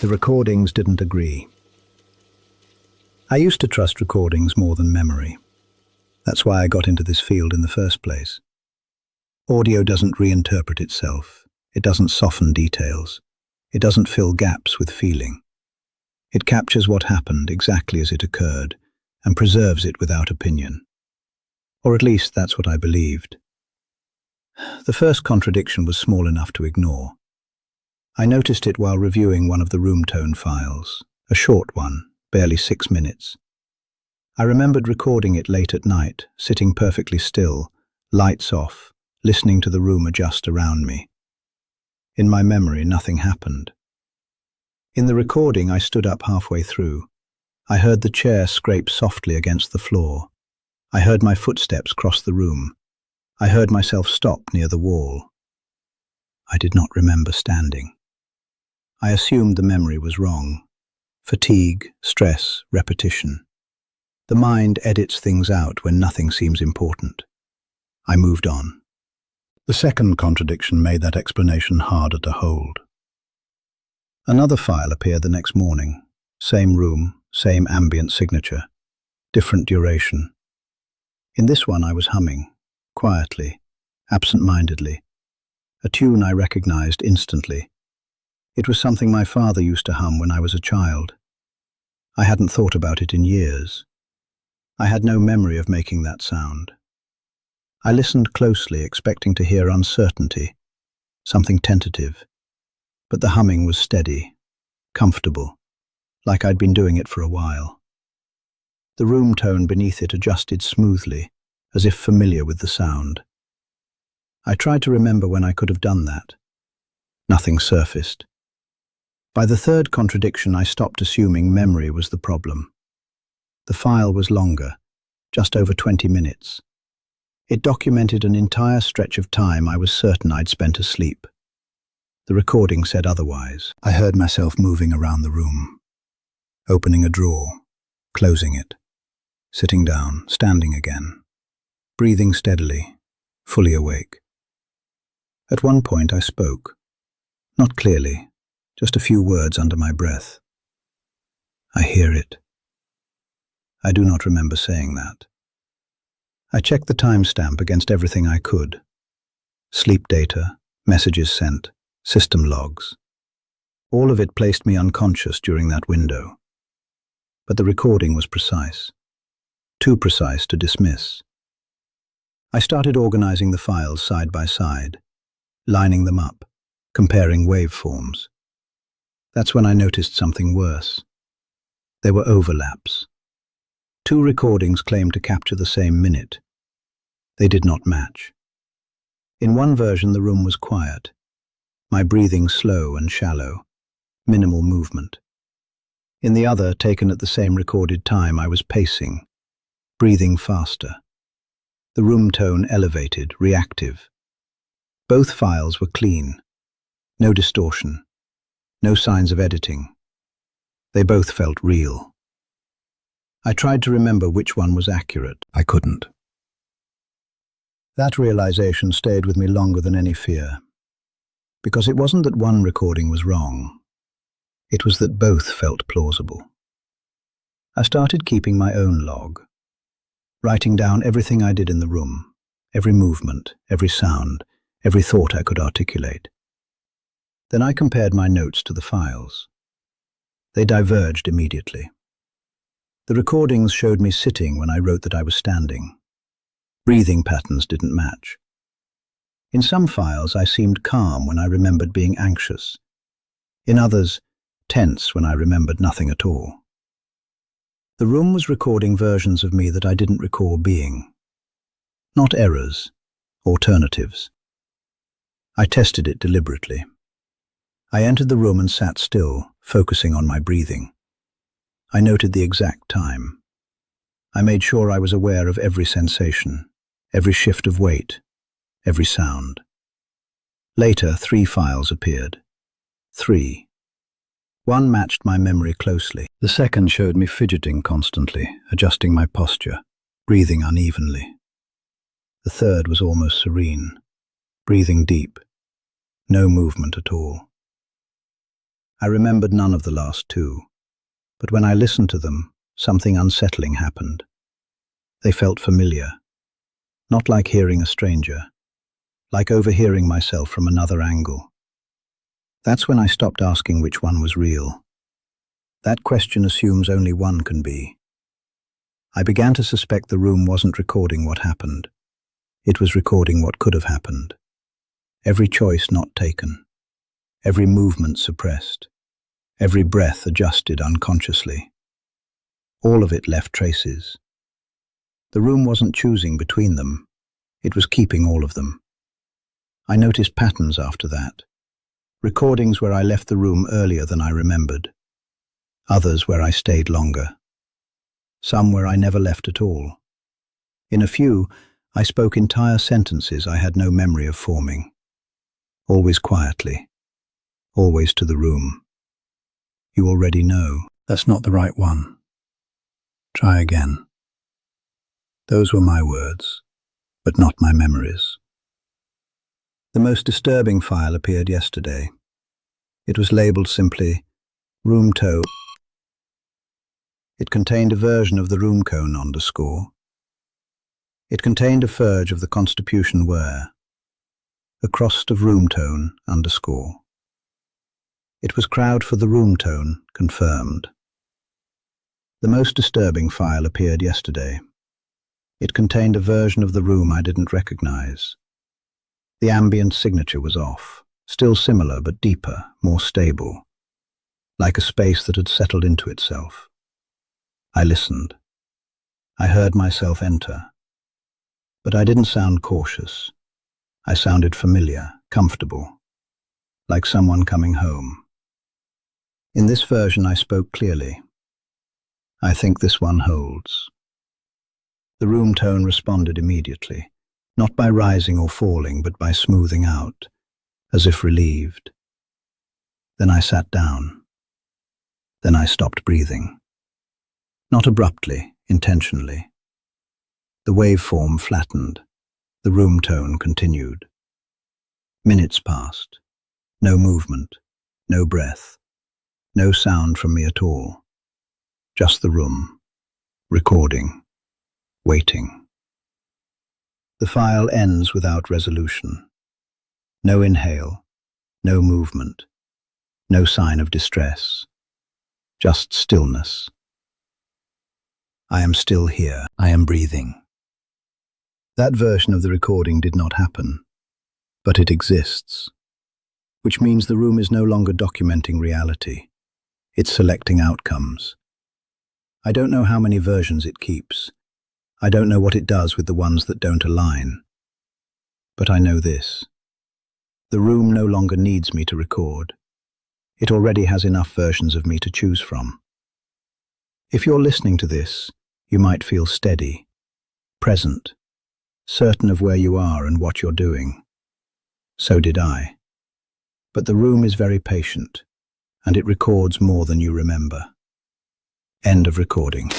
The recordings didn't agree. I used to trust recordings more than memory. That's why I got into this field in the first place. Audio doesn't reinterpret itself. It doesn't soften details. It doesn't fill gaps with feeling. It captures what happened exactly as it occurred and preserves it without opinion. Or at least that's what I believed. The first contradiction was small enough to ignore. I noticed it while reviewing one of the room tone files, a short one, barely 6 minutes. I remembered recording it late at night, sitting perfectly still, lights off, listening to the room adjust around me. In my memory, nothing happened. In the recording, I stood up halfway through. I heard the chair scrape softly against the floor. I heard my footsteps cross the room. I heard myself stop near the wall. I did not remember standing. I assumed the memory was wrong. Fatigue, stress, repetition. The mind edits things out when nothing seems important. I moved on. The second contradiction made that explanation harder to hold. Another file appeared the next morning. Same room, same ambient signature, different duration. In this one I was humming, quietly, absent-mindedly, a tune I recognized instantly. It was something my father used to hum when I was a child. I hadn't thought about it in years. I had no memory of making that sound. I listened closely, expecting to hear uncertainty, something tentative. But the humming was steady, comfortable, like I'd been doing it for a while. The room tone beneath it adjusted smoothly, as if familiar with the sound. I tried to remember when I could have done that. Nothing surfaced. By the third contradiction, I stopped assuming memory was the problem. The file was longer, just over 20 minutes. It documented an entire stretch of time I was certain I'd spent asleep. The recording said otherwise. I heard myself moving around the room, opening a drawer, closing it, sitting down, standing again, breathing steadily, fully awake. At one point I spoke, not clearly, just a few words under my breath. I hear it. I do not remember saying that. I checked the timestamp against everything I could. Sleep data, messages sent, system logs. All of it placed me unconscious during that window. But the recording was precise. Too precise to dismiss. I started organizing the files side by side, lining them up, comparing waveforms. That's when I noticed something worse. There were overlaps. 2 recordings claimed to capture the same minute. They did not match. In one version, the room was quiet, my breathing slow and shallow, minimal movement. In the other, taken at the same recorded time, I was pacing, breathing faster. The room tone elevated, reactive. Both files were clean, no distortion, no signs of editing. They both felt real. I tried to remember which one was accurate. I couldn't. That realization stayed with me longer than any fear. Because it wasn't that one recording was wrong. It was that both felt plausible. I started keeping my own log, writing down everything I did in the room, every movement, every sound, every thought I could articulate. Then I compared my notes to the files. They diverged immediately. The recordings showed me sitting when I wrote that I was standing. Breathing patterns didn't match. In some files, I seemed calm when I remembered being anxious. In others, tense when I remembered nothing at all. The room was recording versions of me that I didn't recall being. Not errors, alternatives. I tested it deliberately. I entered the room and sat still, focusing on my breathing. I noted the exact time. I made sure I was aware of every sensation, every shift of weight, every sound. Later, 3 files appeared. 3. One matched my memory closely. The second showed me fidgeting constantly, adjusting my posture, breathing unevenly. The third was almost serene, breathing deep, no movement at all. I remembered none of the last two, but when I listened to them, something unsettling happened. They felt familiar, not like hearing a stranger, like overhearing myself from another angle. That's when I stopped asking which one was real. That question assumes only one can be. I began to suspect the room wasn't recording what happened. It was recording what could have happened. Every choice not taken. Every movement suppressed. Every breath adjusted unconsciously. All of it left traces. The room wasn't choosing between them. It was keeping all of them. I noticed patterns after that. Recordings where I left the room earlier than I remembered. Others where I stayed longer. Some where I never left at all. In a few, I spoke entire sentences I had no memory of forming. Always quietly. Always to the room. You already know. That's not the right one. Try again. Those were my words, but not my memories. The most disturbing file appeared yesterday. It was labeled simply, Room Toe. It contained a version of the room cone underscore. It contained a verge of the Constitution where, a crossed of room tone underscore. It was crowd for the room tone, confirmed. The most disturbing file appeared yesterday. It contained a version of the room I didn't recognize. The ambient signature was off, still similar but deeper, more stable, like a space that had settled into itself. I listened. I heard myself enter. But I didn't sound cautious. I sounded familiar, comfortable, like someone coming home. In this version I spoke clearly. I think this one holds. The room tone responded immediately, not by rising or falling, but by smoothing out, as if relieved. Then I sat down. Then I stopped breathing. Not abruptly, intentionally. The waveform flattened. The room tone continued. Minutes passed. No movement, no breath, no sound from me at all. Just the room, recording, waiting. The file ends without resolution. No inhale, no movement, no sign of distress. Just stillness. I am still here. I am breathing. That version of the recording did not happen, but it exists, which means the room is no longer documenting reality. It's selecting outcomes. I don't know how many versions it keeps. I don't know what it does with the ones that don't align. But I know this. The room no longer needs me to record. It already has enough versions of me to choose from. If you're listening to this, you might feel steady, present, certain of where you are and what you're doing. So did I. But the room is very patient, and it records more than you remember. End of recording.